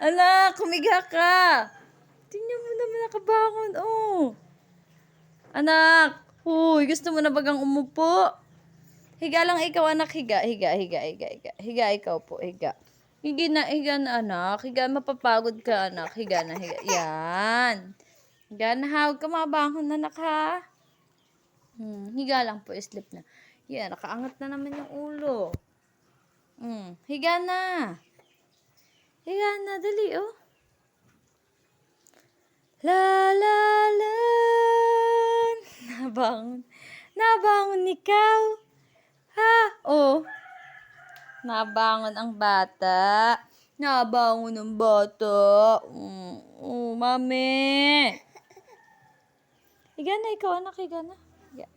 Anak, kumiga ka. Tingnan mo naman nakabangon, oh. Anak, huy, gusto mo na bagang umupo? Higa lang ikaw, anak. Higa. Higa ikaw po, higa. Higa na, anak. Higa, mapapagod ka, anak. Higa na, higa. Yan. Higa na, ha. Huwag ka mabangon, anak, ha. Higa lang po, sleep na. Yan, nakaangat na naman yung ulo. Higa na. Higa na, dali, oh. La la la. Nabangon. Nabangon ikaw. Ha? Oh. Nabangon ang bata. Nabangon ang bata. Oh, mami. Higa na ikaw, anak. Higa na. Higa.